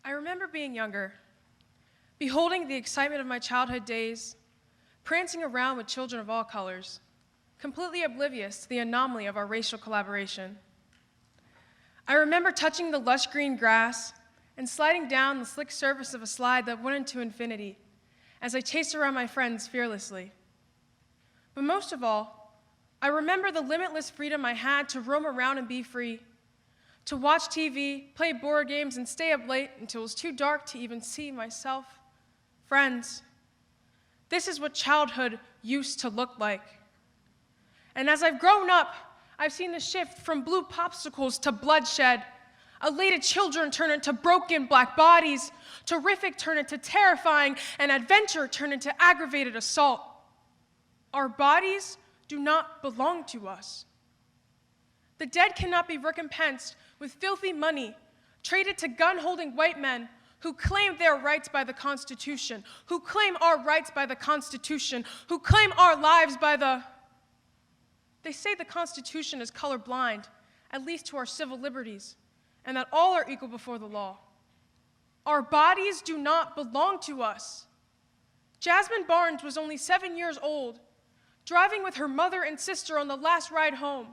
I remember being younger, beholding the excitement of my childhood days, prancing around with children of all colors, completely oblivious to the anomaly of our racial collaboration. I remember touching the lush green grass and sliding down the slick surface of a slide that went into infinity as I chased around my friends fearlessly. But most of all, I remember the limitless freedom I had to roam around and be free, to watch TV, play board games, and stay up late until it was too dark to even see myself. Friends, this is what childhood used to look like. And as I've grown up, I've seen the shift from blue popsicles to bloodshed, elated children turn into broken black bodies, terrific turn into terrifying, and adventure turn into aggravated assault. Our bodies do not belong to us. The dead cannot be recompensed with filthy money traded to gun-holding white men who claim their rights by the Constitution, who claim our rights by the Constitution, who claim our lives by the... They say the Constitution is colorblind, at least to our civil liberties, and that all are equal before the law. Our bodies do not belong to us. Jasmine Barnes was only 7 years old, driving with her mother and sister on the last ride home.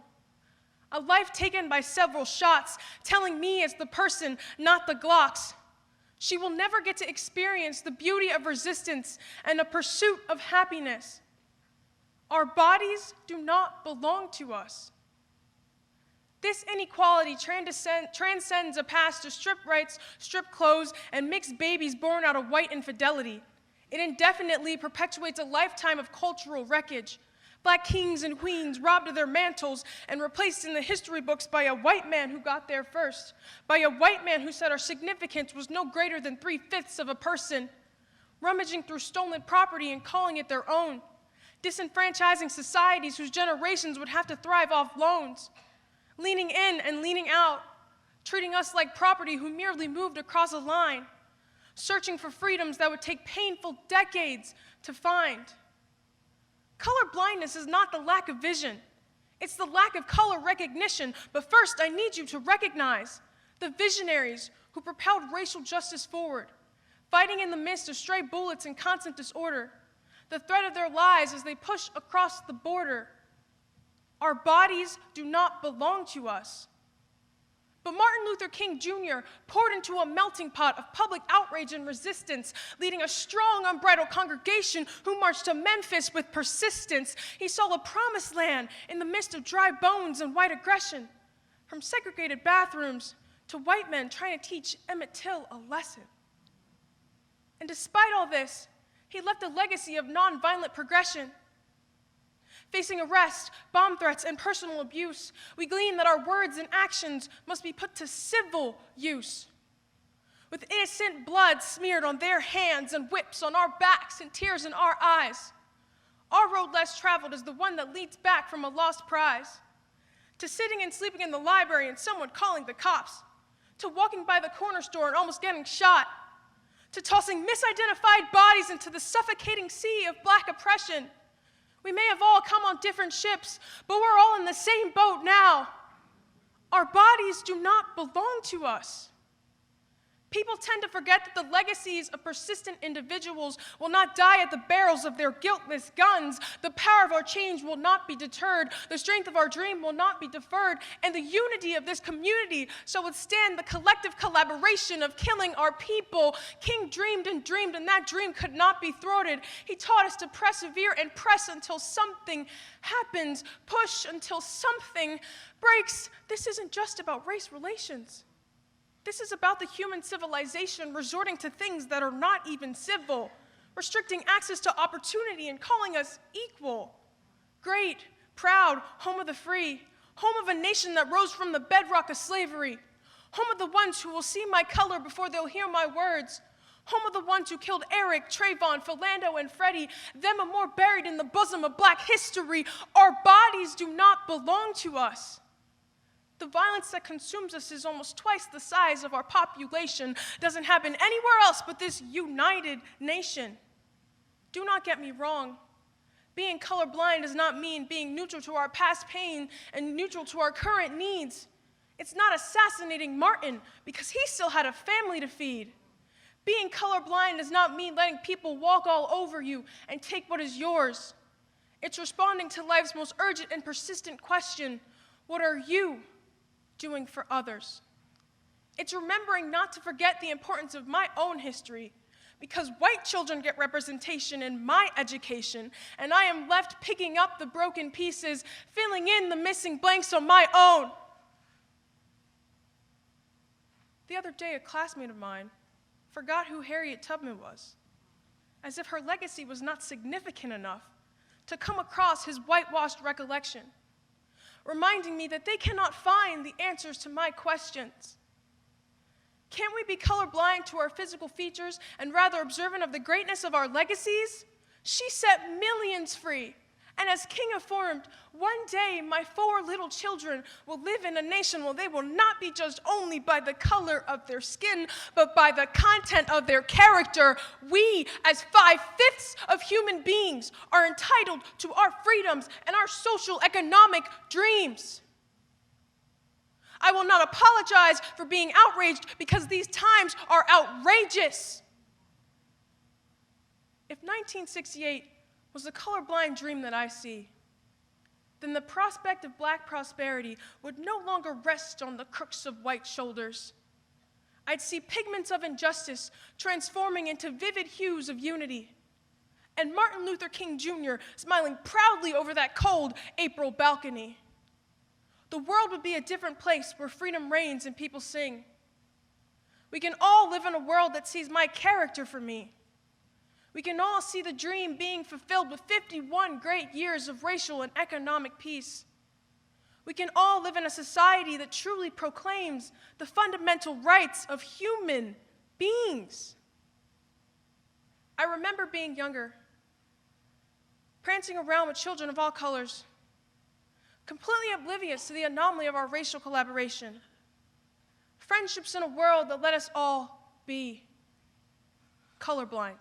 A life taken by several shots, telling me as the person, not the Glocks. She will never get to experience the beauty of resistance and a pursuit of happiness. Our bodies do not belong to us. This inequality transcends a past to strip rights, strip clothes, and mixed babies born out of white infidelity. It indefinitely perpetuates a lifetime of cultural wreckage. Black kings and queens robbed of their mantles and replaced in the history books by a white man who got there first, by a white man who said our significance was no greater than 3/5 of a person, rummaging through stolen property and calling it their own, disenfranchising societies whose generations would have to thrive off loans, leaning in and leaning out, treating us like property who merely moved across a line, searching for freedoms that would take painful decades to find. Color blindness is not the lack of vision. It's the lack of color recognition. But first, I need you to recognize the visionaries who propelled racial justice forward, fighting in the midst of stray bullets and constant disorder, the threat of their lives as they push across the border. Our bodies do not belong to us. But Martin Luther King Jr. poured into a melting pot of public outrage and resistance, leading a strong, unbridled congregation who marched to Memphis with persistence. He saw a promised land in the midst of dry bones and white aggression, from segregated bathrooms to white men trying to teach Emmett Till a lesson. And despite all this, he left a legacy of nonviolent progression. Facing arrest, bomb threats, and personal abuse, we glean that our words and actions must be put to civil use. With innocent blood smeared on their hands and whips on our backs and tears in our eyes, our road less traveled is the one that leads back from a lost prize, to sitting and sleeping in the library and someone calling the cops, to walking by the corner store and almost getting shot, to tossing misidentified bodies into the suffocating sea of black oppression. We may have all come on different ships, but we're all in the same boat now. Our bodies do not belong to us. People tend to forget that the legacies of persistent individuals will not die at the barrels of their guiltless guns. The power of our change will not be deterred. The strength of our dream will not be deferred. And the unity of this community shall withstand the collective collaboration of killing our people. King dreamed, and that dream could not be thwarted. He taught us to persevere and press until something happens. Push until something breaks. This isn't just about race relations. This is about the human civilization resorting to things that are not even civil, restricting access to opportunity and calling us equal. Great, proud, home of the free, home of a nation that rose from the bedrock of slavery, home of the ones who will see my color before they'll hear my words, home of the ones who killed Eric, Trayvon, Philando, and Freddie, them and more buried in the bosom of black history. Our bodies do not belong to us. The violence that consumes us is almost twice the size of our population. Doesn't happen anywhere else but this united nation. Do not get me wrong. Being colorblind does not mean being neutral to our past pain and neutral to our current needs. It's not assassinating Martin because he still had a family to feed. Being colorblind does not mean letting people walk all over you and take what is yours. It's responding to life's most urgent and persistent question: what are you doing for others? It's remembering not to forget the importance of my own history, because white children get representation in my education, and I am left picking up the broken pieces, filling in the missing blanks on my own. The other day, a classmate of mine forgot who Harriet Tubman was, as if her legacy was not significant enough to come across his whitewashed recollection, reminding me that they cannot find the answers to my questions. Can't we be colorblind to our physical features and rather observant of the greatness of our legacies? She set millions free. And as king affirmed, one day my 4 little children will live in a nation where they will not be judged only by the color of their skin, but by the content of their character. We, as 5/5 of human beings, are entitled to our freedoms and our social economic dreams. I will not apologize for being outraged, because these times are outrageous. If 1968 was the colorblind dream that I see, then the prospect of black prosperity would no longer rest on the crooks of white shoulders. I'd see pigments of injustice transforming into vivid hues of unity, and Martin Luther King Jr. smiling proudly over that cold April balcony. The world would be a different place where freedom reigns and people sing. We can all live in a world that sees my character for me. We can all see the dream being fulfilled with 51 great years of racial and economic peace. We can all live in a society that truly proclaims the fundamental rights of human beings. I remember being younger, prancing around with children of all colors, completely oblivious to the anomaly of our racial collaboration. Friendships in a world that let us all be colorblind.